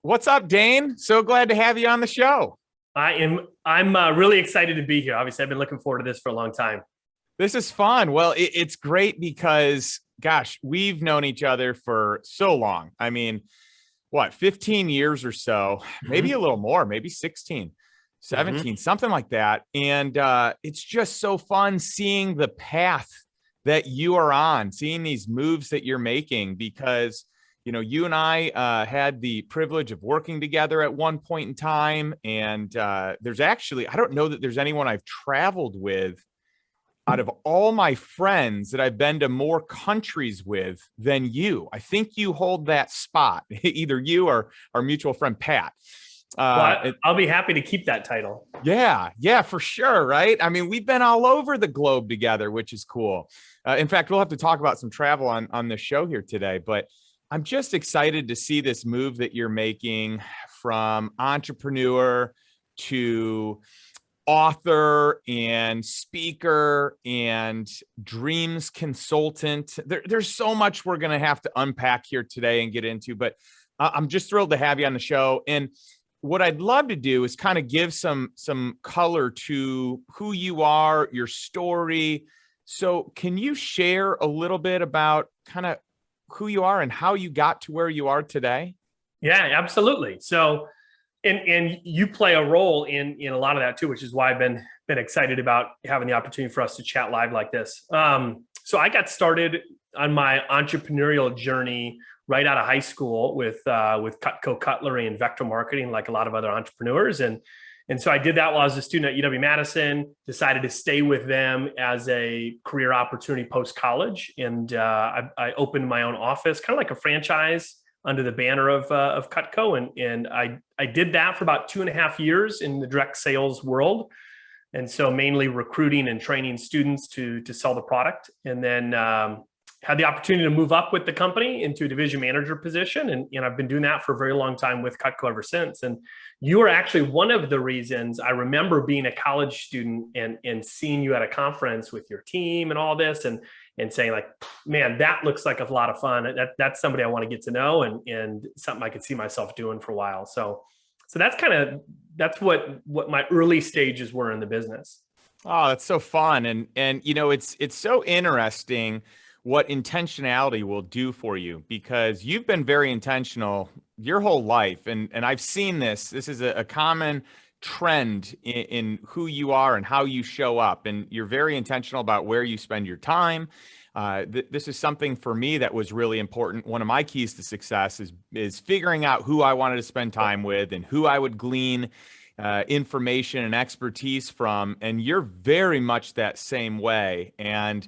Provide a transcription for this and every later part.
What's up, Dane? So glad to have you on the show. I'm really excited to be here. Obviously, I've been looking forward to this for a long time. This is fun. Well, it's great because, gosh, we've known each other for so long. I mean, what, 15 years or so, maybe a hmm little more, maybe 16, hmm 17, something like that. And it's just so fun seeing the path that you are on, seeing these moves that you're making because you and I had the privilege of working together at one point in time. And there's actually, I don't know that there's anyone I've traveled with out of all my friends that I've been to more countries with than you. I think you hold that spot, either you or our mutual friend, Pat. Well, Uh, it, I'll be happy to keep that title. yeah, for sure. Right. I mean, we've been all over the globe together, which is cool. In fact, we'll have to talk about some travel on this show here today, but I'm just excited to see this move that you're making from entrepreneur to author and speaker and dreams consultant. There's so much we're going to have to unpack here today and get into, but I'm just thrilled to have you on the show. And what I'd love to do is kind of give some color to who you are, your story. So can you share a little bit about kind of who you are and how you got to where you are today? Yeah, absolutely. So, and you play a role in a lot of that too, which is why I've been excited about having the opportunity for us to chat live like this. So I got started on my entrepreneurial journey right out of high school with Cutco Cutlery and Vector Marketing, like a lot of other entrepreneurs, and so I did that while I was a student at UW-Madison, decided to stay with them as a career opportunity post-college. And I opened my own office, kind of like a franchise under the banner of Cutco. And I did that for about 2.5 years in the direct sales world. And so mainly recruiting and training students to sell the product. And then had the opportunity to move up with the company into a division manager position. And I've been doing that for a very long time with Cutco ever since. And you were actually one of the reasons I remember being a college student and seeing you at a conference with your team and all this and saying like, man, that looks like a lot of fun. That's somebody I want to get to know and something I could see myself doing for a while. So that's what my early stages were in the business. Oh, that's so fun. And it's so interesting what intentionality will do for you because you've been very intentional your whole life. And I've seen this. This is a common trend in who you are and how you show up. And you're very intentional about where you spend your time. This is something for me that was really important. One of my keys to success is figuring out who I wanted to spend time with and who I would glean information and expertise from. And you're very much that same way. And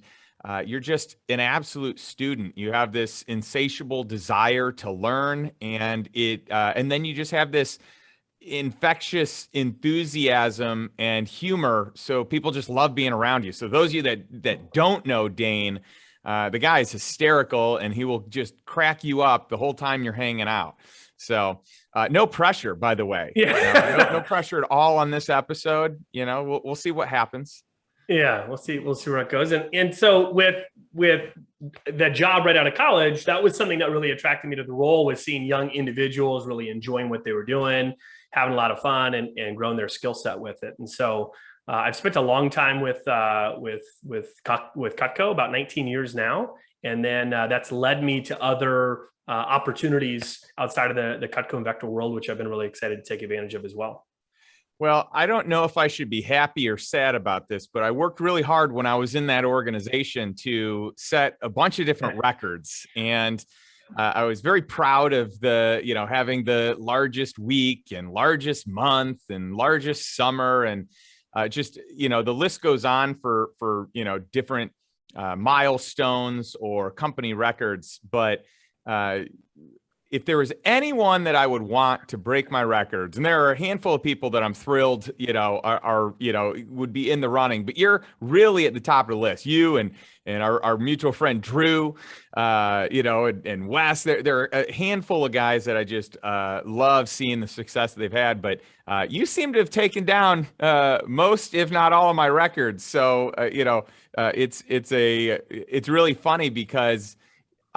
you're just an absolute student. You have this insatiable desire to learn, and and then you just have this infectious enthusiasm and humor. So people just love being around you. So those of you that don't know Dane, the guy is hysterical, and he will just crack you up the whole time you're hanging out. So no pressure, by the way. Yeah. No pressure at all on this episode. We'll see what happens. Yeah, we'll see where it goes. And so with the job right out of college, that was something that really attracted me to the role, was seeing young individuals really enjoying what they were doing, having a lot of fun and growing their skill set with it. And so I've spent a long time with Cutco, about 19 years now. And then that's led me to other opportunities outside of the Cutco and Vector world, which I've been really excited to take advantage of as well. Well, I don't know if I should be happy or sad about this, but I worked really hard when I was in that organization to set a bunch of different records. And I was very proud of having the largest week and largest month and largest summer. And the list goes on for different milestones or company records. But if there was anyone that I would want to break my records, and there are a handful of people that I'm thrilled, would be in the running, but you're really at the top of the list. You and our mutual friend Drew, and Wes. There are a handful of guys that I just love seeing the success that they've had. But you seem to have taken down most, if not all, of my records. So it's really funny because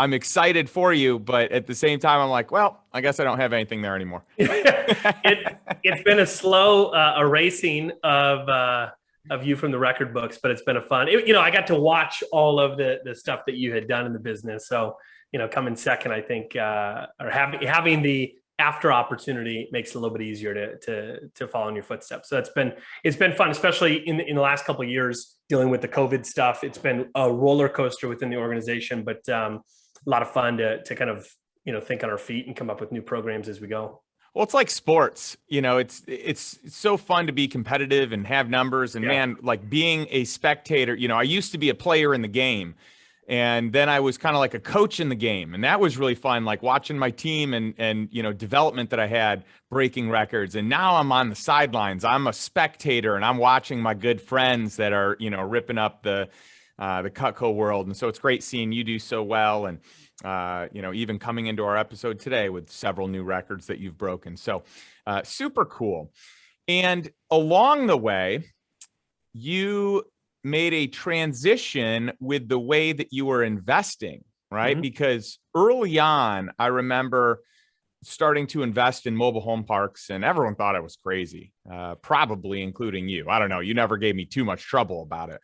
I'm excited for you, but at the same time, I'm like, well, I guess I don't have anything there anymore. It's been a slow erasing of you from the record books, but it's been a fun. I got to watch all of the stuff that you had done in the business. So coming second, I think, or having the after opportunity makes it a little bit easier to follow in your footsteps. So it's been fun, especially in the last couple of years dealing with the COVID stuff. It's been a roller coaster within the organization, but a lot of fun to kind of think on our feet and come up with new programs as we go. Well, it's like sports, it's so fun to be competitive and have numbers and man, like being a spectator, I used to be a player in the game and then I was kind of like a coach in the game. And that was really fun, like watching my team and development that I had breaking records. And now I'm on the sidelines. I'm a spectator and I'm watching my good friends that are, ripping up the Cutco world. And so it's great seeing you do so well. And, even coming into our episode today with several new records that you've broken. So super cool. And along the way, you made a transition with the way that you were investing, right? Mm-hmm. Because early on, I remember starting to invest in mobile home parks and everyone thought I was crazy, probably including you. I don't know. You never gave me too much trouble about it,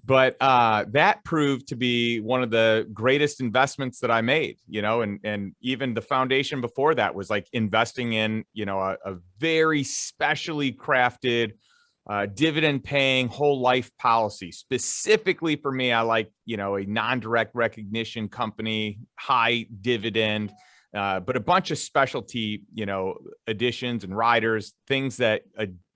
but that proved to be one of the greatest investments that I made, and even the foundation before that was like investing in, a very specially crafted dividend paying whole life policy. Specifically for me, I like, a non-direct recognition company, high dividend, but a bunch of specialty, additions and riders, things that,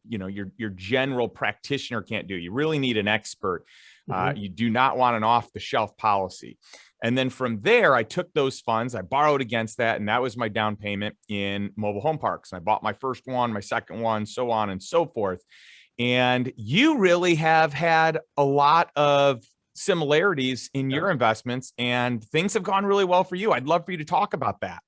your general practitioner can't do. You really need an expert. Mm-hmm. You do not want an off the shelf policy. And then from there, I took those funds, I borrowed against that, and that was my down payment in mobile home parks. And I bought my first one, my second one, so on and so forth. And you really have had a lot of similarities in your investments and things have gone really well for you. I'd love for you to talk about that.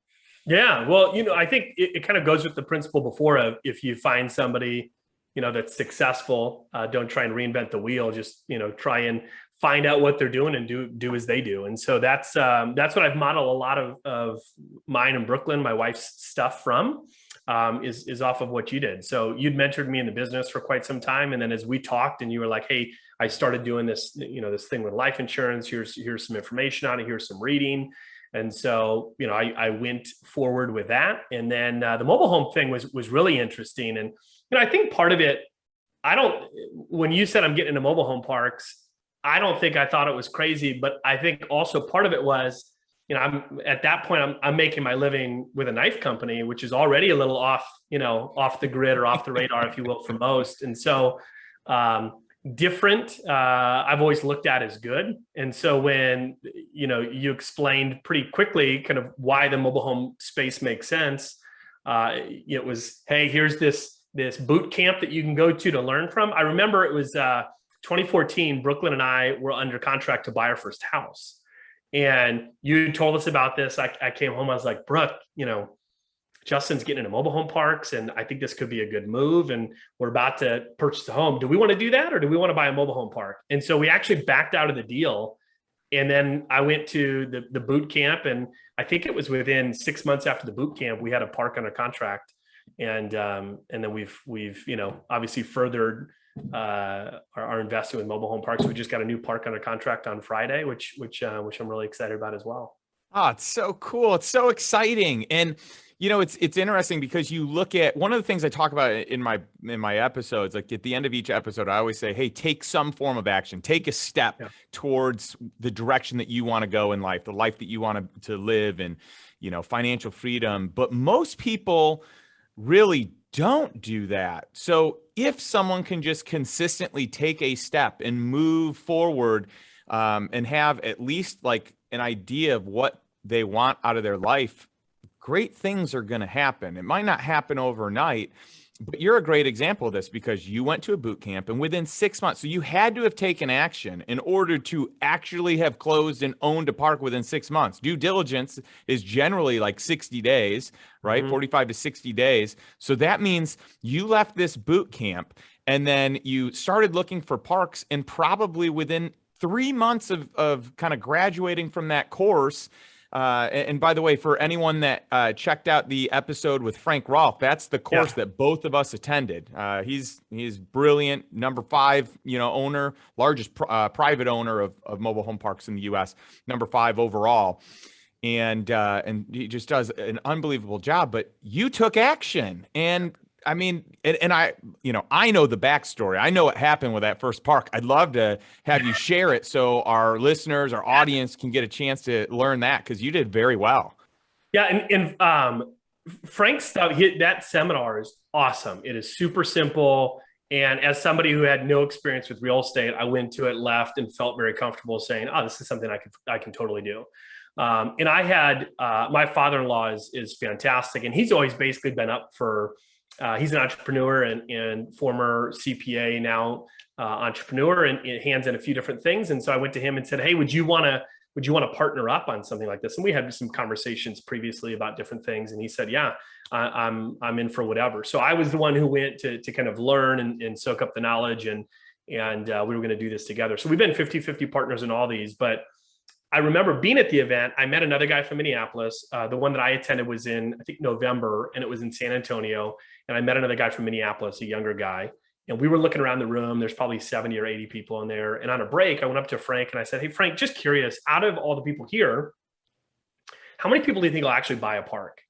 Yeah. Well, I think it kind of goes with the principle before of if you find somebody, that's successful, don't try and reinvent the wheel, just, try and find out what they're doing and do as they do. And so that's what I've modeled a lot of mine in Brooklyn, my wife's stuff from. Is off of what you did. So you'd mentored me in the business for quite some time. And then as we talked and you were like, hey, I started doing this, this thing with life insurance, here's some information on it, here's some reading. And so, I went forward with that. And then the mobile home thing was really interesting. And, I think part of it, when you said I'm getting into mobile home parks, I don't think I thought it was crazy, but I think also part of it was, I'm at that point, I'm making my living with a knife company, which is already a little off the grid or off the radar, if you will, for most. And so different, I've always looked at as good. And so when, you explained pretty quickly kind of why the mobile home space makes sense, it was, hey, here's this boot camp that you can go to learn from. I remember it was 2014, Brooklyn and I were under contract to buy our first house. And you told us about this. I came home. I was like, Brooke, Justin's getting into mobile home parks, and I think this could be a good move. And we're about to purchase a home. Do we want to do that, or do we want to buy a mobile home park? And so we actually backed out of the deal. And then I went to the boot camp, and I think it was within 6 months after the boot camp, we had a park under contract. And then we've obviously furthered our investing with mobile home parks. We just got a new park under contract on Friday, which I'm really excited about as well. Oh, it's so cool. It's so exciting. And, it's interesting because you look at one of the things I talk about in my episodes, like at the end of each episode, I always say, hey, take some form of action, take a step towards the direction that you want to go in life, the life that you want to live and, financial freedom. But most people really don't do that. So if someone can just consistently take a step and move forward and have at least like an idea of what they want out of their life, great things are going to happen. It might not happen overnight, but you're a great example of this because you went to a boot camp and within 6 months, so you had to have taken action in order to actually have closed and owned a park within 6 months. Due diligence is generally like 60 days, right? Mm-hmm. 45 to 60 days. So that means you left this boot camp and then you started looking for parks, and probably within 3 months of kind of graduating from that course, And by the way, for anyone that checked out the episode with Frank Rolfe, that's the course that both of us attended. He's brilliant, number 5, owner, largest private owner of mobile home parks in the U.S., number 5 overall. And he just does an unbelievable job. But you took action, and I mean, and I know the backstory. I know what happened with that first park. I'd love to have you share it so our listeners, our audience can get a chance to learn that, because you did very well. Yeah, and Frank's stuff, that seminar is awesome. It is super simple. And as somebody who had no experience with real estate, I went to it, left, and felt very comfortable saying, "Oh, this is something I can totally do." And I had my father-in-law is fantastic, and he's always basically been up for. He's an entrepreneur and former CPA, now entrepreneur, and hands in a few different things. And so I went to him and said, "Hey, would you want to partner up on something like this?" And we had some conversations previously about different things. And he said, "Yeah, I'm in for whatever." So I was the one who went to kind of learn and soak up the knowledge, and we were going to do this together. So we've been 50-50 partners in all these. But I remember being at the event. I met another guy from Minneapolis. The one that I attended was in, I think, November, and it was in San Antonio. And I met another guy from Minneapolis, a younger guy. And we were looking around the room. There's probably 70 or 80 people in there. And on a break, I went up to Frank and I said, "Hey, Frank, just curious, out of all the people here, how many people do you think will actually buy a park?"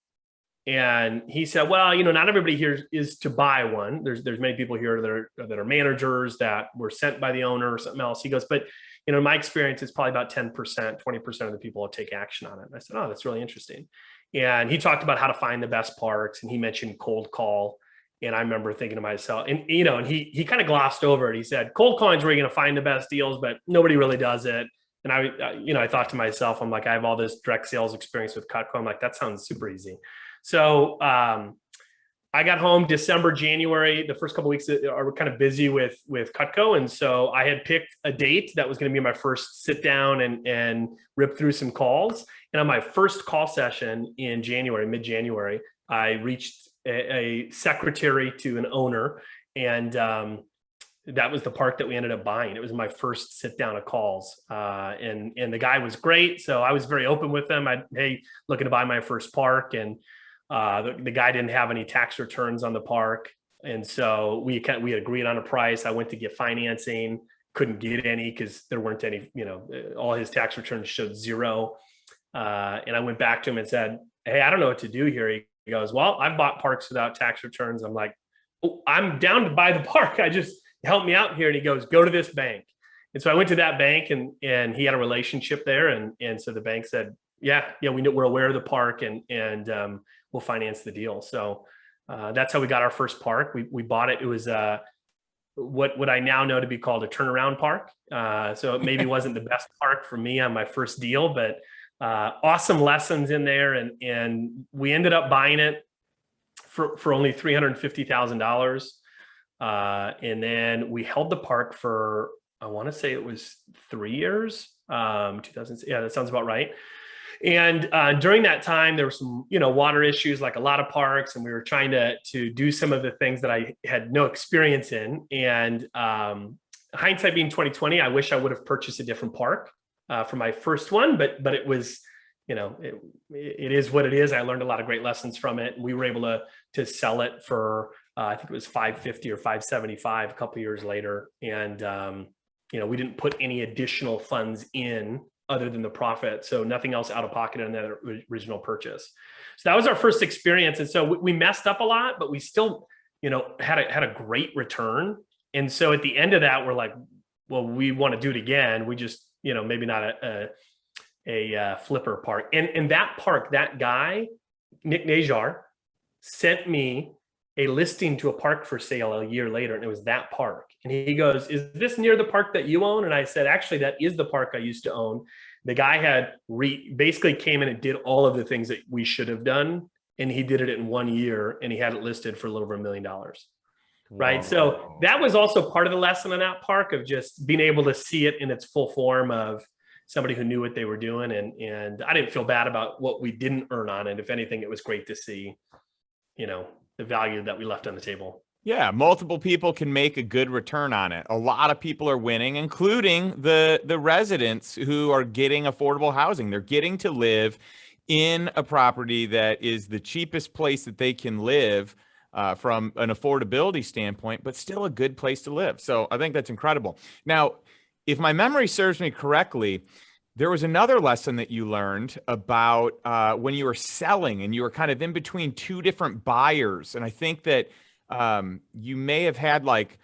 And he said, "Well, not everybody here is to buy one. There's many people here that are managers that were sent by the owner or something else." He goes, "But in my experience, it's probably about 10%, 20% of the people will take action on it." And I said, "Oh, that's really interesting." And he talked about how to find the best parks, and he mentioned cold call. And I remember thinking to myself, and he kind of glossed over it. He said, "Cold calling is where you're going to find the best deals, but nobody really does it." And I thought to myself, I'm like, I have all this direct sales experience with Cutco. I'm like, that sounds super easy. So I got home December, January. The first couple of weeks are kind of busy with Cutco. And so I had picked a date that was going to be my first sit down and rip through some calls. And on my first call session in January, mid-January, I reached a secretary to an owner. And that was the park that we ended up buying. It was my first sit down of calls. And the guy was great. So I was very open with him. Hey, looking to buy my first park. And the guy didn't have any tax returns on the park. And so we had agreed on a price. I went to get financing, couldn't get any because there weren't any, all his tax returns showed 0. And I went back to him and said, "Hey, I don't know what to do here." He goes, "Well, I've bought parks without tax returns." I'm like, "Oh, I'm down to buy the park. Help me out here." And he goes, "Go to this bank." And so I went to that bank, and he had a relationship there. And so the bank said, yeah, we're aware of the park, and we'll finance the deal. So that's how we got our first park. We bought it. It was what I now know to be called a turnaround park. So it maybe wasn't the best park for me on my first deal, but awesome lessons in there. And we ended up buying it for only $350,000. And then we held the park for, I want to say it was 3 years. 2000. Yeah, that sounds about right. And during that time, there were some, water issues like a lot of parks, and we were trying to do some of the things that I had no experience in. And hindsight being 2020, I wish I would have purchased a different park for my first one, but it was, it is what it is. I learned a lot of great lessons from it, and we were able to sell it for I think it was $550 or $575 a couple of years later. And we didn't put any additional funds in other than the profit. So nothing else out of pocket on that original purchase. So that was our first experience. And so we messed up a lot, but we still, had a great return. And so at the end of that, we're like, well, we want to do it again. We just, maybe not a flipper park. And that park, that guy, Nick Najar, sent me a listing to a park for sale a year later. And it was that park. And he goes, "Is this near the park that you own?" And I said, "Actually, that is the park I used to own." The guy had basically came in and did all of the things that we should have done. And he did it in 1 year, and he had it listed for a little over $1 million. Right. Wow. So that was also part of the lesson in that park, of just being able to see it in its full form of somebody who knew what they were doing. And I didn't feel bad about what we didn't earn on it. If anything, it was great to see, the value that we left on the table. Yeah, multiple people can make a good return on it. A lot of people are winning, including the residents who are getting affordable housing. They're getting to live in a property that is the cheapest place that they can live from an affordability standpoint, but still a good place to live. So I think that's incredible. Now, if my memory serves me correctly, there was another lesson that you learned about when you were selling and you were kind of in between two different buyers. And I think that you may have had like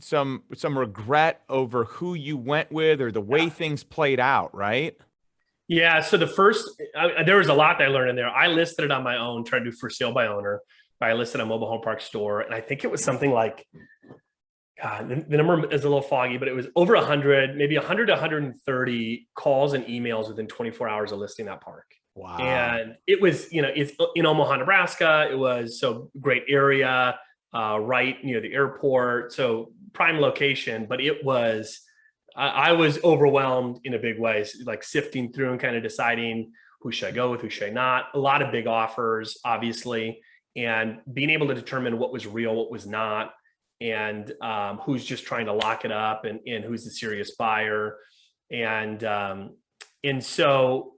some regret over who you went with or the way things played out, right? Yeah. So there was a lot that I learned in there. I listed it on my own, tried to do for sale by owner. I listed a mobile home park store, and I think it was something like, God, the number is a little foggy, but it was over 100, maybe 100 to 130 calls and emails within 24 hours of listing that park. Wow. And it was, it's in Omaha, Nebraska. It was so great area, right near the airport. So prime location, but I was overwhelmed in a big way, like sifting through and kind of deciding who should I go with, who should I not. A lot of big offers, obviously, and being able to determine what was real, what was not, and who's just trying to lock it up, and who's the serious buyer. And so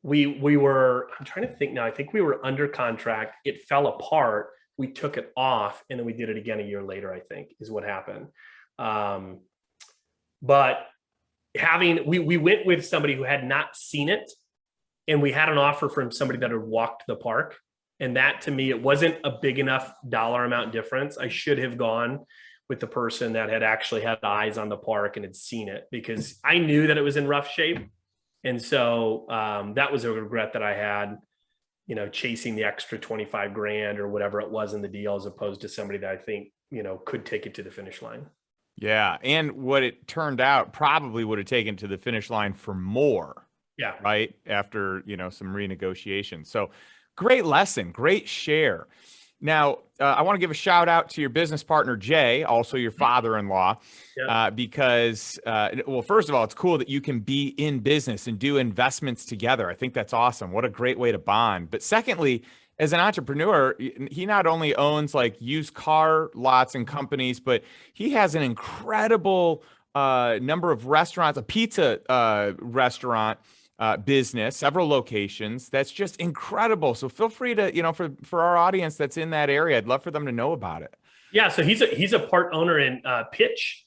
we were, I'm trying to think now, I think we were under contract. It fell apart. We took it off, and then we did it again a year later, I think is what happened. But we went with somebody who had not seen it, and we had an offer from somebody that had walked the park. And that, to me, it wasn't a big enough dollar amount difference. I should have gone with the person that had actually had eyes on the park and had seen it, because I knew that it was in rough shape. And so that was a regret that I had, chasing the extra 25 grand or whatever it was in the deal, as opposed to somebody that I think, could take it to the finish line. Yeah. And what it turned out probably would have taken to the finish line for more, Yeah. right? After, some renegotiation. So great lesson, great share. Now, I want to give a shout out to your business partner, Jay, also your father-in-law, Yeah. because, well, first of all, it's cool that you can be in business and do investments together. I think that's awesome. What a great way to bond. But secondly, as an entrepreneur, he not only owns like used car lots and companies, but he has an incredible number of restaurants, a pizza restaurant business, several locations. That's just incredible. So feel free to, for our audience that's in that area, I'd love for them to know about it. Yeah. So he's a part owner in Pitch,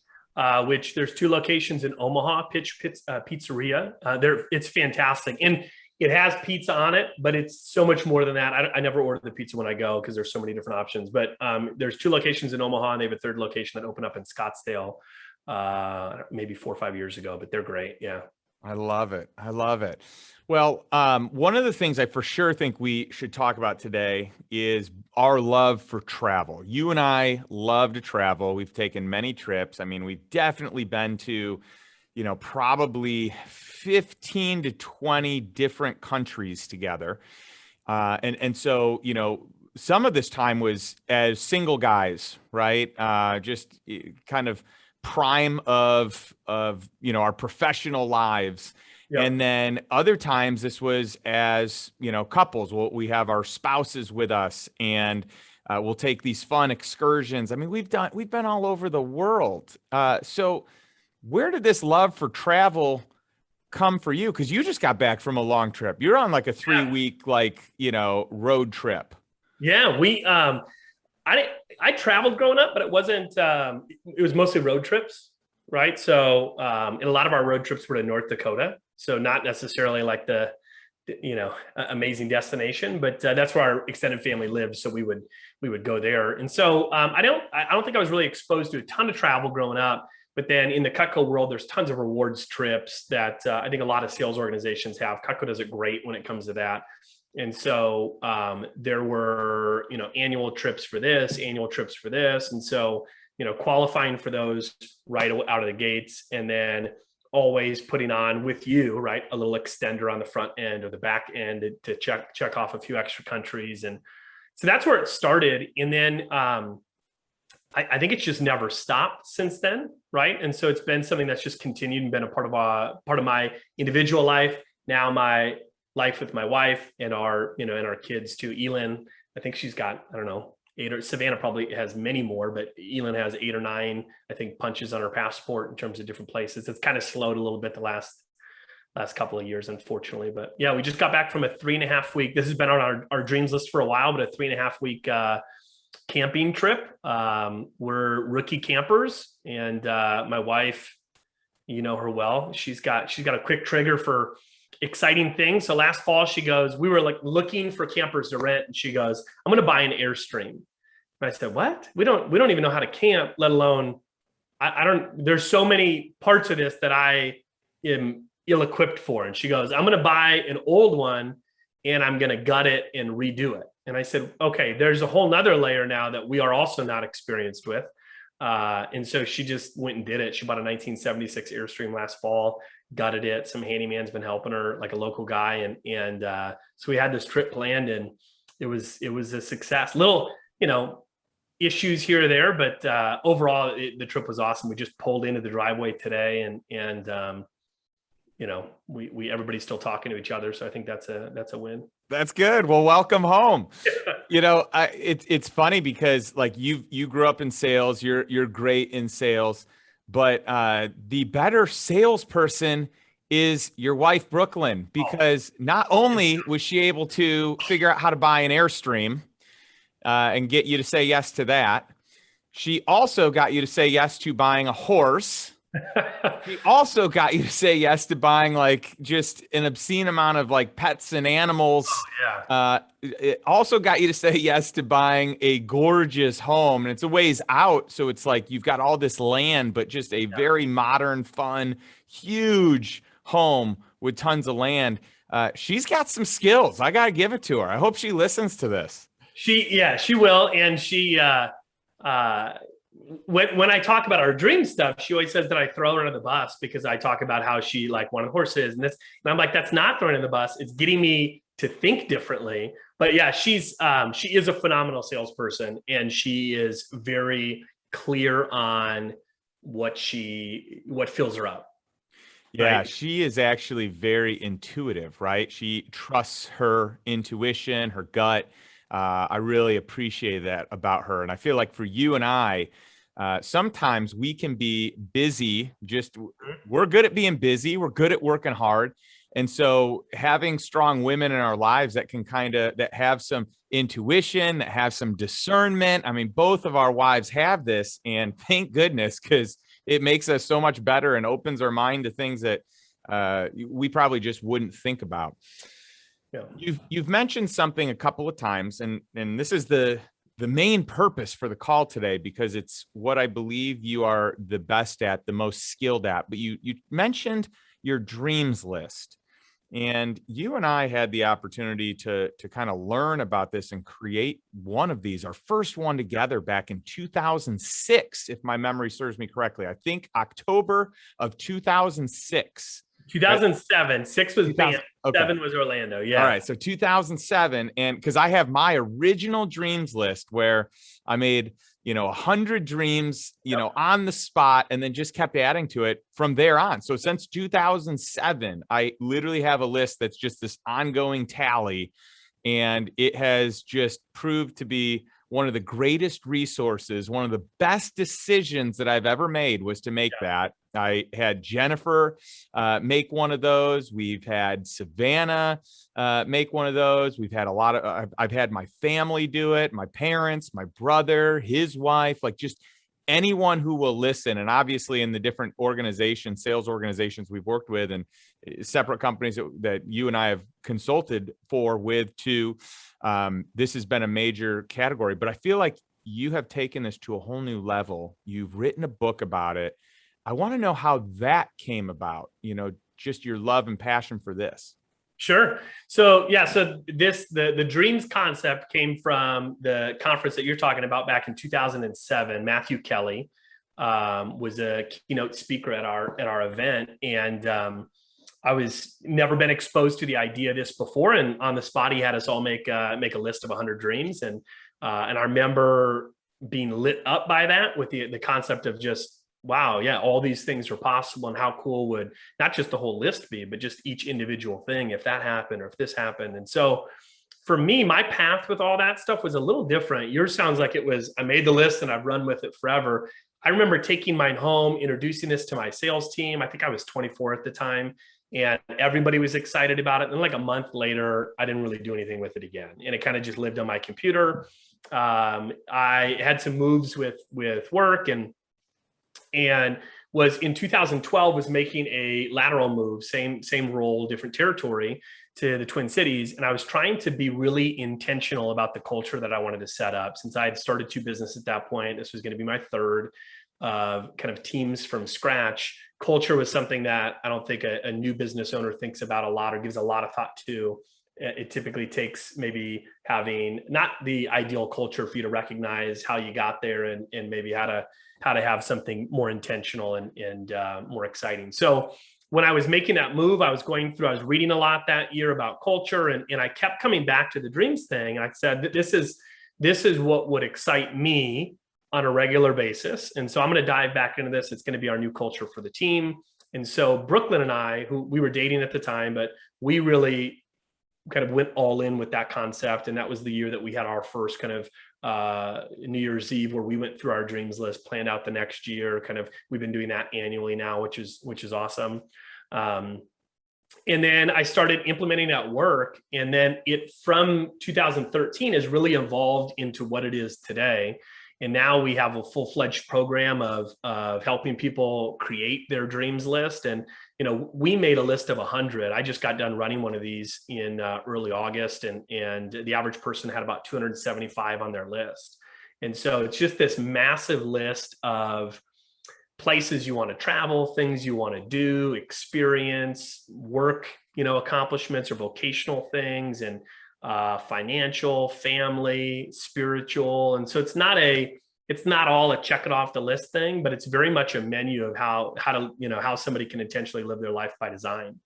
which there's two locations in Omaha. Pitch Pizzeria. It's fantastic, and it has pizza on it, but it's so much more than that. I never order the pizza when I go because there's so many different options. But there's two locations in Omaha, and they have a third location that opened up in Scottsdale maybe 4 or 5 years ago. But they're great. Yeah. I love it. I love it. Well, one of the things I for sure think we should talk about today is our love for travel. You and I love to travel. We've taken many trips. I mean, we've definitely been to, probably 15 to 20 different countries together. And so, some of this time was as single guys, right? Just kind of prime of our professional lives. Yep. And then other times this was as couples. We have our spouses with us, and we'll take these fun excursions. I mean, we've been all over the world. So where did this love for travel come for you? Because you just got back from a long trip. You're on like a 3-week road trip. Yeah, I traveled growing up, but it wasn't. It was mostly road trips, right? So, and a lot of our road trips were to North Dakota, so not necessarily like the amazing destination, but that's where our extended family lives. So we would go there, and so I don't think I was really exposed to a ton of travel growing up. But then in the Cutco world, there's tons of rewards trips that I think a lot of sales organizations have. Cutco does it great when it comes to that. And so there were, annual trips for this, annual trips for this. And so, qualifying for those right out of the gates, and then always putting on with you, right, a little extender on the front end or the back end to check off a few extra countries. And so that's where it started. And then I think it's just never stopped since then, right? And so it's been something that's just continued and been a part of my individual life. Now my life with my wife and our kids too. Elin, I think she's got, I don't know, 8 or Savannah probably has many more, but Elin has 8 or 9, I think, punches on her passport in terms of different places. It's kind of slowed a little bit the last couple of years, unfortunately. But yeah, we just got back from a 3.5 week. This has been on our dreams list for a while, but a 3.5 week camping trip. We're rookie campers, and my wife, you know her well. She's got a quick trigger for exciting things. So last fall, she goes, we were like looking for campers to rent, and she goes, I'm going to buy an Airstream. And I said, what? We don't even know how to camp, let alone I don't. There's so many parts of this that I am ill-equipped for. And she goes, I'm going to buy an old one and I'm going to gut it and redo it. And I said, okay, there's a whole nother layer now that we are also not experienced with. And so she just went and did it. She bought a 1976 Airstream last fall, gutted it. Some handyman's been helping her, like a local guy. And so we had this trip planned, and it was a success. Little, issues here or there, but overall the trip was awesome. We just pulled into the driveway today, and we everybody's still talking to each other. So I think that's a win. That's good. Well, welcome home. It's funny because like you grew up in sales, you're great in sales, but the better salesperson is your wife, Brooklyn, because not only was she able to figure out how to buy an Airstream and get you to say yes to that, she also got you to say yes to buying a horse. He also got you to say yes to buying like just an obscene amount of like pets and animals. Oh, yeah. It also got you to say yes to buying a gorgeous home, and it's a ways out. So it's like you've got all this land, but just a very modern, fun, huge home with tons of land. She's got some skills. I got to give it to her. I hope she listens to this. She will. And she, when I talk about our dream stuff, she always says that I throw her under the bus because I talk about how she like wanted horses and this, and I'm like, that's not throwing in the bus. It's getting me to think differently. But yeah, she is a phenomenal salesperson, and she is very clear on what fills her up. Yeah, right? she is actually very intuitive, right? She trusts her intuition, her gut. I really appreciate that about her. And I feel like for you and I, sometimes we can be busy. We're good at being busy. We're good at working hard. And so having strong women in our lives that can that have some intuition, that have some discernment. I mean, both of our wives have this, and thank goodness, because it makes us so much better and opens our mind to things that we probably just wouldn't think about. Yeah. You've mentioned something a couple of times, and this is the main purpose for the call today, because it's what I believe you are the best at, the most skilled at. But you mentioned your dreams list, and you and I had the opportunity to kind of learn about this and create one of these, our first one together back in 2006, if my memory serves me correctly. I think October of 2006. 2007. 6 was Banff. Okay. 7 was Orlando. Yeah. All right. So 2007. And because I have my original dreams list where I made, 100 dreams, on the spot, and then just kept adding to it from there on. So since 2007, I literally have a list that's just this ongoing tally. And it has just proved to be one of the greatest resources. One of the best decisions that I've ever made was to make that. I had Jennifer make one of those. We've had Savannah make one of those. We've had I've had my family do it, my parents, my brother, his wife, like just anyone who will listen. And obviously in the different organizations, sales organizations we've worked with, and separate companies that you and I have consulted with too, this has been a major category. But I feel like you have taken this to a whole new level. You've written a book about it. I want to know how that came about, just your love and passion for this. Sure. So the dreams concept came from the conference that you're talking about back in 2007. Matthew Kelly was a keynote speaker at our event, and I was never been exposed to the idea of this before. And on the spot, he had us all make a list of 100 dreams, and I remember being lit up by that with the concept of just, wow, yeah, all these things are possible, and how cool would not just the whole list be, but just each individual thing, if that happened or if this happened. And so for me, my path with all that stuff was a little different. Yours sounds like it was, I made the list and I've run with it forever. I remember taking mine home, introducing this to my sales team. I think I was 24 at the time, and everybody was excited about it. And like a month later, I didn't really do anything with it again. And it kind of just lived on my computer. I had some moves with work, and was in 2012 was making a lateral move, same role, different territory, to the Twin Cities. And I was trying to be really intentional about the culture that I wanted to set up. Since I had started 2 businesses at that point, this was going to be my third, kind of teams from scratch. Culture was something that I don't think a new business owner thinks about a lot or gives a lot of thought to. It typically takes maybe having not the ideal culture for you to recognize how you got there, and maybe how to have something more intentional and more exciting. So when I was making that move, I was reading a lot that year about culture, and I kept coming back to the dreams thing. And I said, this is what would excite me on a regular basis. And so I'm going to dive back into this. It's going to be our new culture for the team. And so Brooklyn and I, who we were dating at the time, but we really kind of went all in with that concept. And that was the year that we had our first kind of New Year's Eve, where we went through our dreams list, planned out the next year. Kind of, we've been doing that annually now, which is awesome. And then I started implementing at work, and then it from 2013 has really evolved into what it is today. And now we have a full-fledged program of helping people create their dreams list. And, we made a list of 100. I just got done running one of these in early August, and the average person had about 275 on their list. And so it's just this massive list of places you want to travel, things you want to do, experience, work, accomplishments or vocational things, and financial, family, spiritual. And so it's not all a check it off the list thing, but it's very much a menu of how somebody can intentionally live their life by design.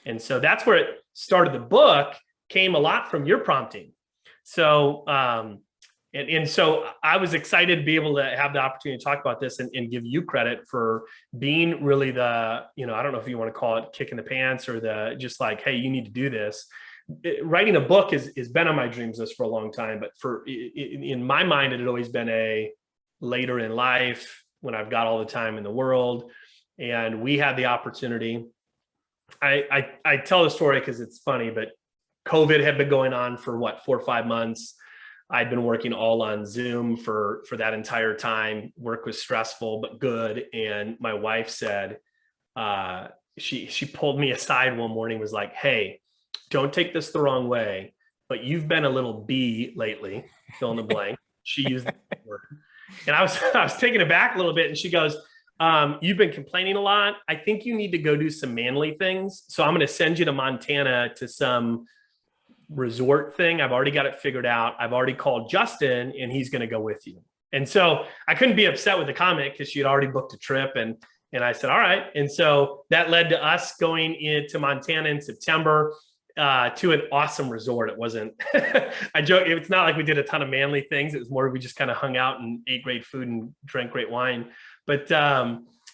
And so that's where it started. The book came a lot from your prompting. So, and so I was excited to be able to have the opportunity to talk about this and give you credit for being really the, I don't know if you want to call it kick in the pants, or just like, hey, you need to do this. Writing a book has been on my dreams list for a long time, but in my mind, it had always been a later in life, when I've got all the time in the world. And we had the opportunity. I tell the story because it's funny, but COVID had been going on for 4 or 5 months. I'd been working all on Zoom for that entire time. Work was stressful, but good. And my wife said, she pulled me aside one morning, was like, hey, don't take this the wrong way, but you've been a little bee lately, fill in the blank. She used that word. And I was taken aback a little bit. And she goes, you've been complaining a lot. I think you need to go do some manly things. So I'm going to send you to Montana to some resort thing. I've already got it figured out. I've already called Justin, and he's going to go with you. And so I couldn't be upset with the comment, because she had already booked a trip. And I said, all right. And so that led to us going into Montana in September, to an awesome resort. It wasn't, I joke, it's not like we did a ton of manly things. It was more, we just kind of hung out and ate great food and drank great wine. But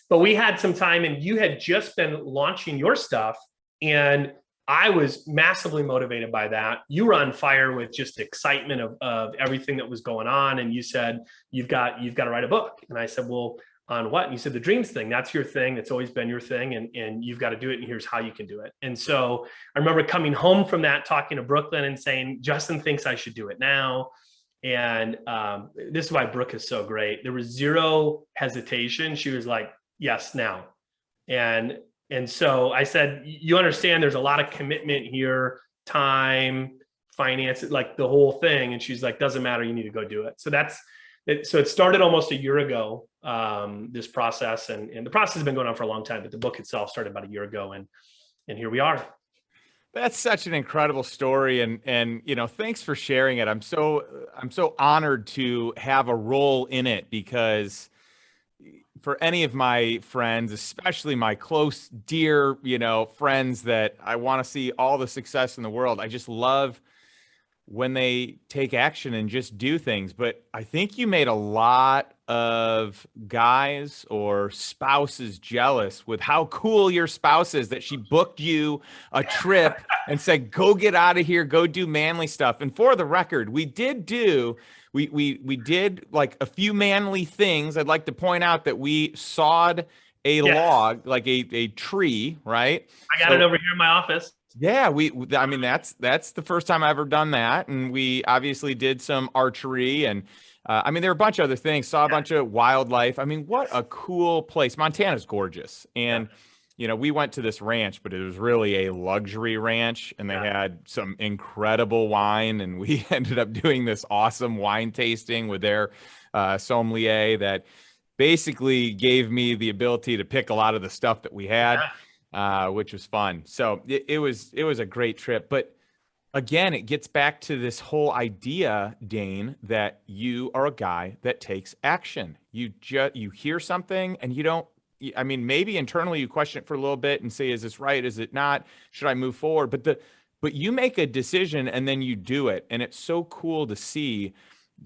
we had some time, and you had just been launching your stuff, and I was massively motivated by that. You were on fire with just excitement of everything that was going on. And you said, you've got to write a book. And I said, well, on what? And you said, the dreams thing. That's your thing. That's always been your thing. And you've got to do it. And here's how you can do it. And so I remember coming home from that, talking to Brooklyn and saying, Justin thinks I should do it now. And this is why Brooke is so great. There was zero hesitation. She was like, yes, now. And so I said, you understand there's a lot of commitment here, time, finance, like the whole thing. And she's like, doesn't matter. You need to go do it. So that's it. So it started almost a year ago, this process, and the process has been going on for a long time, but the book itself started about a year ago, and here we are. That's such an incredible story. And thanks for sharing it. I'm so honored to have a role in it, because for any of my friends, especially my close, dear, friends that I want to see all the success in the world, I just love when they take action and just do things. But I think you made a lot of guys or spouses jealous with how cool your spouse is that she booked you a trip and said, go get out of here, go do manly stuff. And for the record, we did like a few manly things. I'd like to point out that we sawed a Yes. log, like a tree, right? I got it over here in my office. Yeah, I mean, that's the first time I've ever done that. And we obviously did some archery and I mean, there were a bunch of other things, saw a bunch of wildlife. I mean, what a cool place. Montana's gorgeous. And, you know, we went to this ranch, but it was really a luxury ranch and they had some incredible wine. And we ended up doing this awesome wine tasting with their sommelier that basically gave me the ability to pick a lot of the stuff that we had. Which was fun. So it was a great trip. But again, it gets back to this whole idea, Dane, that you are a guy that takes action. You hear something and you don't. I mean, maybe internally you question it for a little bit and say, "Is this right? Is it not? Should I move forward?" But you make a decision and then you do it, and it's so cool to see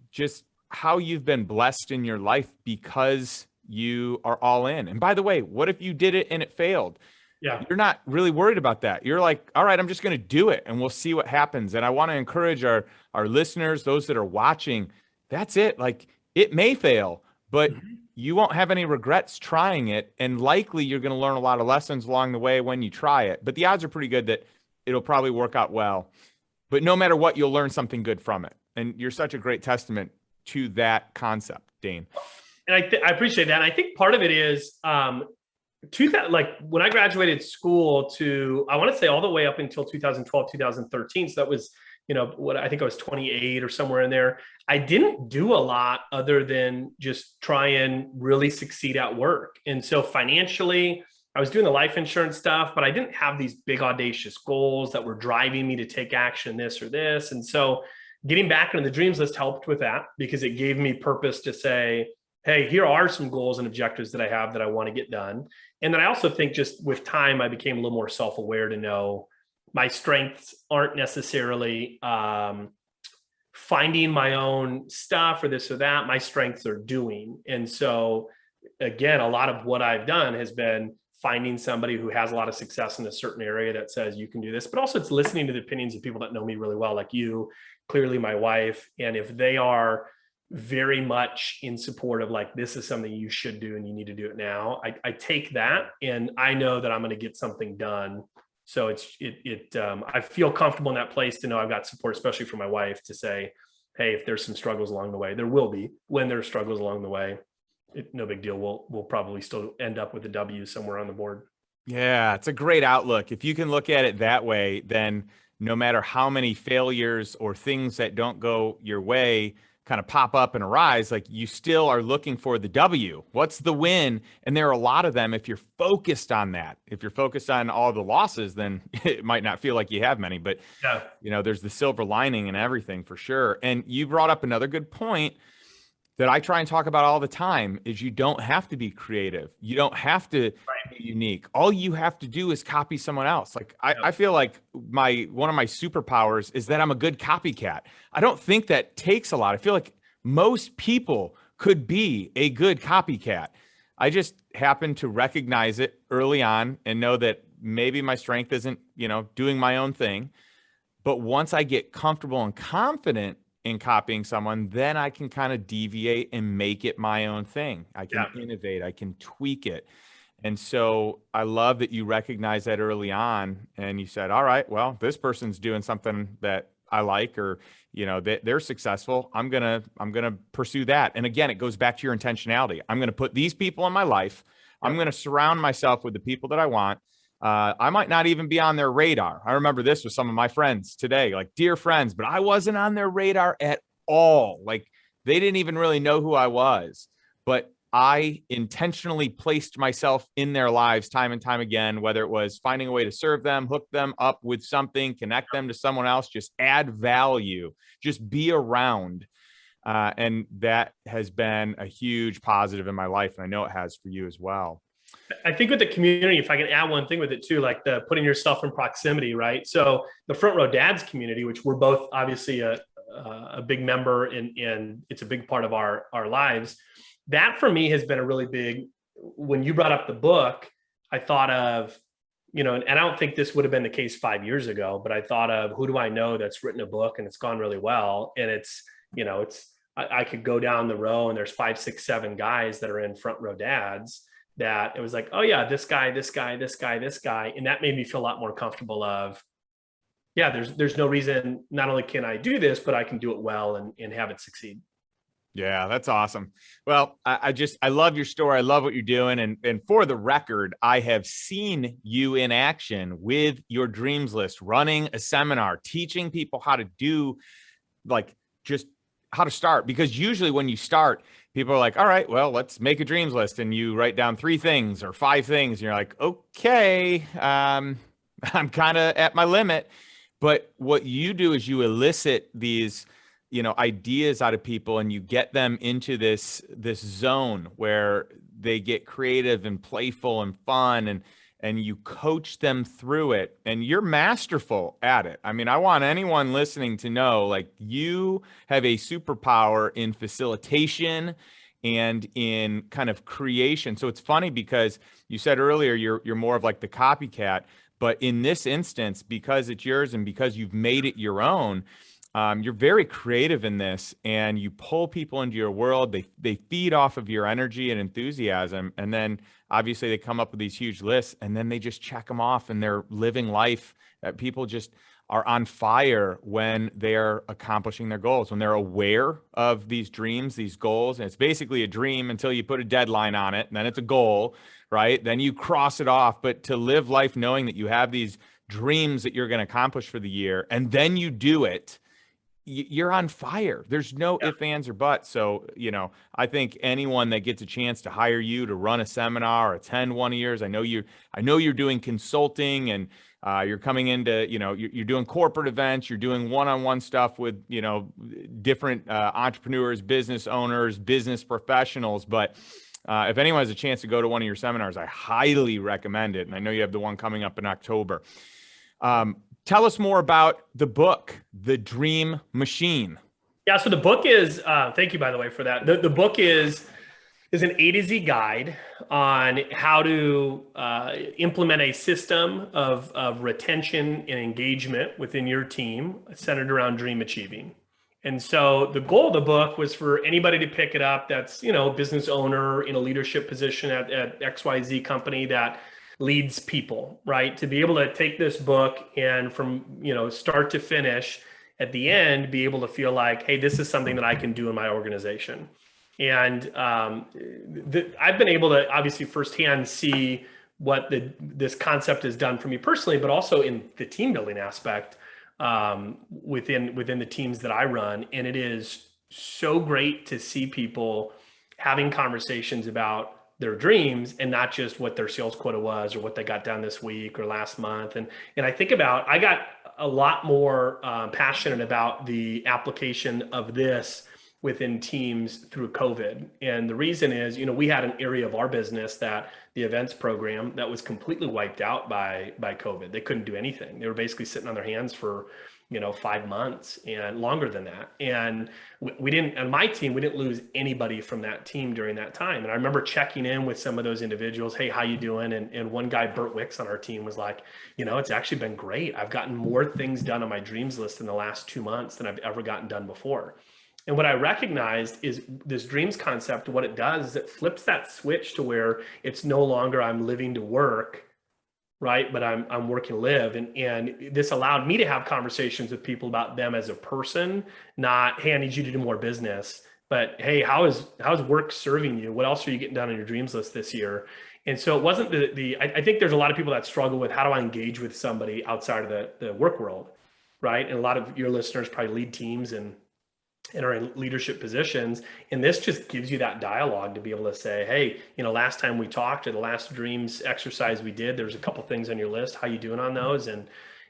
just how you've been blessed in your life because you are all in. And by the way, what if you did it and it failed? Yeah. You're not really worried about that. You're like, all right, I'm just going to do it and we'll see what happens. And I want to encourage our listeners, those that are watching, that's it. Like it may fail, but you won't have any regrets trying it. And likely you're going to learn a lot of lessons along the way when you try it. But the odds are pretty good that it'll probably work out well. But no matter what, you'll learn something good from it. And you're such a great testament to that concept, Dane. And I appreciate that. And I think part of it is, like when I graduated school I want to say all the way up until 2012, 2013. So that was, you know, what I think I was 28 or somewhere in there. I didn't do a lot other than just try and really succeed at work. And so financially, I was doing the life insurance stuff, but I didn't have these big audacious goals that were driving me to take action, this or this. And so getting back into the dreams list helped with that because it gave me purpose to say, hey, here are some goals and objectives that I have that I want to get done. And then I also think just with time, I became a little more self-aware to know my strengths aren't necessarily finding my own stuff or this or that. My strengths are doing. And so again, a lot of what I've done has been finding somebody who has a lot of success in a certain area that says you can do this, but also it's listening to the opinions of people that know me really well, like you, clearly my wife. And if they are very much in support of like, this is something you should do and you need to do it now, I take that and I know that I'm going to get something done. So I feel comfortable in that place to know I've got support, especially from my wife, to say, hey, if there's some struggles along the way, there will be. When there's struggles along the way, no big deal. We'll probably still end up with a W somewhere on the board. Yeah, it's a great outlook. If you can look at it that way, then no matter how many failures or things that don't go your way kind of pop up and arise, like you still are looking for the W. What's the win? And there are a lot of them. If you're focused on that, if you're focused on all the losses, then it might not feel like you have many, but you know, there's the silver lining and everything for sure. And you brought up another good point that I try and talk about all the time is you don't have to be creative. You don't have to be unique. All you have to do is copy someone else. Like I feel like one of my superpowers is that I'm a good copycat. I don't think that takes a lot. I feel like most people could be a good copycat. I just happen to recognize it early on and know that maybe my strength isn't, you know, doing my own thing. But once I get comfortable and confident in copying someone, then I can kind of deviate and make it my own thing. I can innovate, I can tweak it. And so I love that you recognize that early on and you said, all right, well, this person's doing something that I like, or, you know, they're successful. I'm going to pursue that. And again, it goes back to your intentionality. I'm going to put these people in my life. I'm going to surround myself with the people that I want. I might not even be on their radar. I remember this with some of my friends today, like dear friends, but I wasn't on their radar at all. Like they didn't even really know who I was, but I intentionally placed myself in their lives time and time again, whether it was finding a way to serve them, hook them up with something, connect them to someone else, just add value, just be around. And that has been a huge positive in my life. And I know it has for you as well. I think with the community, if I can add one thing with it too, like the putting yourself in proximity, right? So the Front Row Dads community, which we're both obviously a big member in, and it's a big part of our lives. That for me has been a really big. When you brought up the book, I thought of, and I don't think this would have been the case 5 years ago, but I thought of who do I know that's written a book and it's gone really well, and it's I could go down the row and there's 5, 6, 7 guys that are in Front Row Dads that it was like, oh yeah, this guy, this guy, this guy, this guy. And that made me feel a lot more comfortable of, yeah, there's no reason, not only can I do this, but I can do it well and have it succeed. Yeah, that's awesome. Well, I love your story. I love what you're doing. And for the record, I have seen you in action with your dreams list, running a seminar, teaching people how to do, like, just how to start. Because usually when you start, people are like, all right, well, let's make a dreams list. And you write down 3 things or 5 things. And you're like, okay, I'm kind of at my limit. But what you do is you elicit these, ideas out of people, and you get them into this zone where they get creative and playful and fun, and you coach them through it, and you're masterful at it. I mean, I want anyone listening to know, like, you have a superpower in facilitation and in kind of creation. So it's funny because you said earlier you're more of like the copycat, but in this instance, because it's yours and because you've made it your own, you're very creative in this, and you pull people into your world. They feed off of your energy and enthusiasm, and then obviously they come up with these huge lists, and then they just check them off, and they're living life that people just are on fire when they're accomplishing their goals, when they're aware of these dreams, these goals. And it's basically a dream until you put a deadline on it, and then it's a goal, right? Then you cross it off. But to live life knowing that you have these dreams that you're going to accomplish for the year, and then you do it, you're on fire. There's no ifs, ands, or buts. So, I think anyone that gets a chance to hire you to run a seminar or attend one of yours, I know you're doing consulting, and you're coming into, you're doing corporate events, you're doing one-on-one stuff with, different entrepreneurs, business owners, business professionals. But if anyone has a chance to go to one of your seminars, I highly recommend it. And I know you have the one coming up in October. Tell us more about the book, The Dream Machine. Yeah, so the book is, thank you, by the way, for that. The book is an A to Z guide on how to implement a system of retention and engagement within your team centered around dream achieving. And so the goal of the book was for anybody to pick it up that's, a business owner in a leadership position at XYZ company that leads people, right? To be able to take this book and from, start to finish, at the end, be able to feel like, hey, this is something that I can do in my organization. And I've been able to obviously firsthand see what this concept has done for me personally, but also in the team building aspect within the teams that I run. And it is so great to see people having conversations about their dreams and not just what their sales quota was or what they got done this week or last month. And I think about, I got a lot more passionate about the application of this within teams through COVID. And the reason is, we had an area of our business, that the events program, that was completely wiped out by COVID. They couldn't do anything. They were basically sitting on their hands for 5 months and longer than that. And we didn't, on my team, we didn't lose anybody from that team during that time. And I remember checking in with some of those individuals. Hey, how you doing? And one guy, Bert Wicks on our team, was like, it's actually been great. I've gotten more things done on my dreams list in the last 2 months than I've ever gotten done before. And what I recognized is this dreams concept, what it does is it flips that switch to where it's no longer I'm living to work, right? But I'm working to live. And this allowed me to have conversations with people about them as a person, not, hey, I need you to do more business, but hey, how's work serving you? What else are you getting done on your dreams list this year? And so it wasn't I think there's a lot of people that struggle with, how do I engage with somebody outside of the work world, right? And a lot of your listeners probably lead teams and are in leadership positions. And this just gives you that dialogue to be able to say, hey, last time we talked, or the last dreams exercise we did, there's a couple things on your list. How you doing on those? And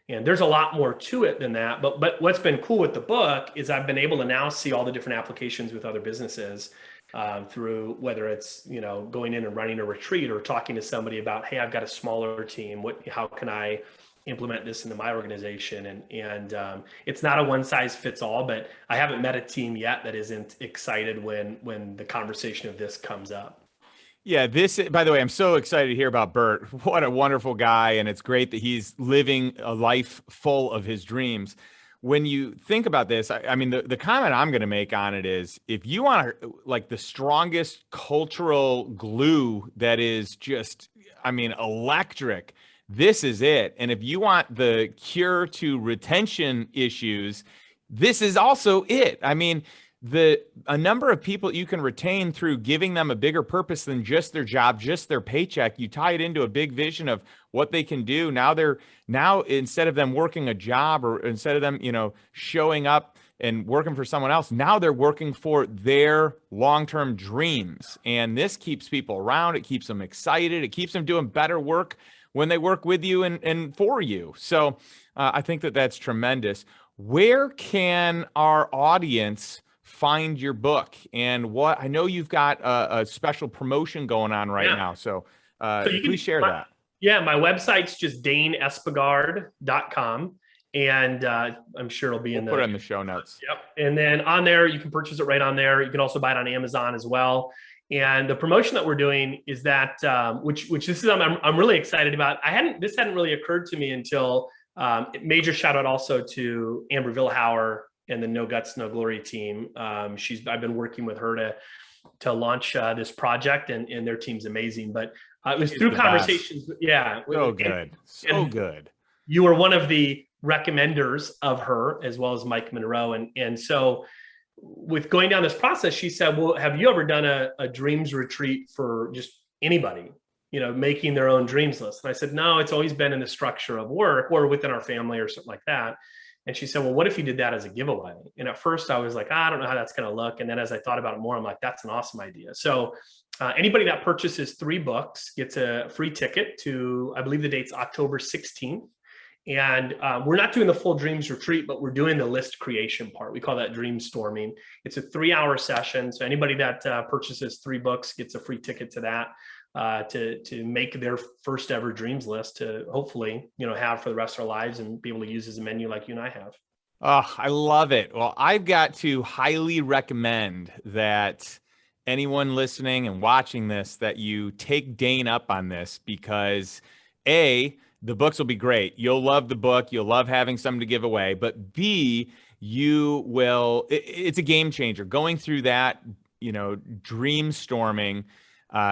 there's a lot more to it than that. But what's been cool with the book is I've been able to now see all the different applications with other businesses. through whether it's, going in and running a retreat or talking to somebody about, hey, I've got a smaller team. How can I implement this into my organization? And it's not a one size fits all, but I haven't met a team yet that isn't excited when the conversation of this comes up. Yeah, by the way, I'm so excited to hear about Bert. What a wonderful guy. And it's great that he's living a life full of his dreams. When you think about this, I mean, the comment I'm going to make on it is if you want like the strongest cultural glue that is just, I mean, electric, this is it. And if you want the cure to retention issues, this is also it. I mean, a number of people you can retain through giving them a bigger purpose than just their job, just their paycheck. You tie it into a big vision of what they can do. Now instead of them working a job or instead of them, showing up and working for someone else, now they're working for their long-term dreams. And this keeps people around. It keeps them excited. It keeps them doing better work when they work with you and for you. So I think that's tremendous. Where can our audience find your book? And what I know you've got a special promotion going on right now. So please share that. Yeah, my website's just daneespegard.com. And I'm sure it'll be put it in the show notes. Yep. And then on there, you can purchase it right on there. You can also buy it on Amazon as well. And the promotion that we're doing is that, which this is, I'm really excited about. This hadn't really occurred to me until major shout out also to Amber Vilhauer and the No Guts, No Glory team. I've been working with her to launch this project, and their team's amazing. But it was through conversations. Best. Yeah. So good. So good. You were one of the recommenders of her, as well as Mike Monroe. And so with going down this process, she said, well, have you ever done a dreams retreat for just anybody, making their own dreams list? And I said, no, it's always been in the structure of work or within our family or something like that. And she said, well, what if you did that as a giveaway? And at first I was like, I don't know how that's going to look. And then as I thought about it more, I'm like, that's an awesome idea. So anybody that purchases 3 books gets a free ticket to, I believe the date's October 16th. And we're not doing the full dreams retreat, but we're doing the list creation part. We call that dream storming. It's a 3-hour session. So anybody that purchases 3 books gets a free ticket to that. To make their first ever dreams list to hopefully, have for the rest of their lives and be able to use as a menu like you and I have. Oh, I love it. Well, I've got to highly recommend that anyone listening and watching this, that you take Dane up on this, because A, the books will be great. You'll love the book. You'll love having something to give away. But B, it's a game changer. Going through that, dream storming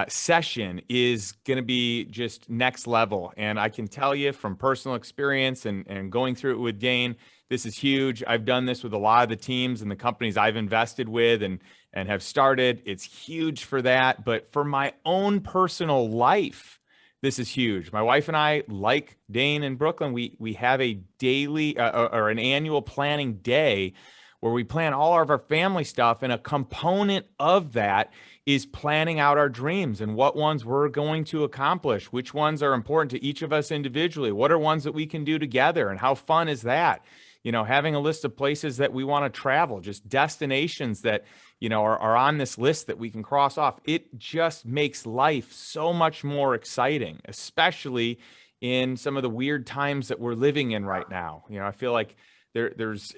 session is going to be just next level. And I can tell you from personal experience and going through it with Dane, this is huge. I've done this with a lot of the teams and the companies I've invested with and have started. It's huge for that. But for my own personal life, this is huge. My wife and I, like Dane in Brooklyn, we have a daily or an annual planning day where we plan all of our family stuff. And a component of that is planning out our dreams and what ones we're going to accomplish, which ones are important to each of us individually, what are ones that we can do together, and how fun is that? Having a list of places that we want to travel, just destinations that, are on this list that we can cross off. It just makes life so much more exciting, especially in some of the weird times that we're living in right now. I feel like there's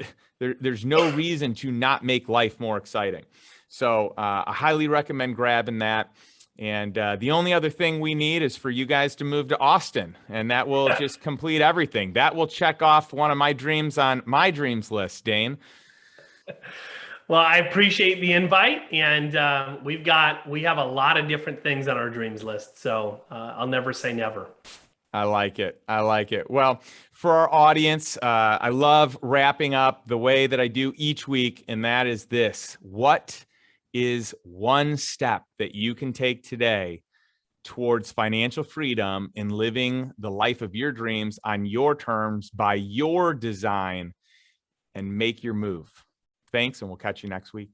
no reason to not make life more exciting. So I highly recommend grabbing that. And the only other thing we need is for you guys to move to Austin, and that will just complete everything. That will check off one of my dreams on my dreams list, Dane. Well, I appreciate the invite, and we have a lot of different things on our dreams list. So I'll never say never. I like it. Well, for our audience, I love wrapping up the way that I do each week, and that is this: what is one step that you can take today towards financial freedom and living the life of your dreams on your terms, by your design, and make your move? Thanks, and we'll catch you next week.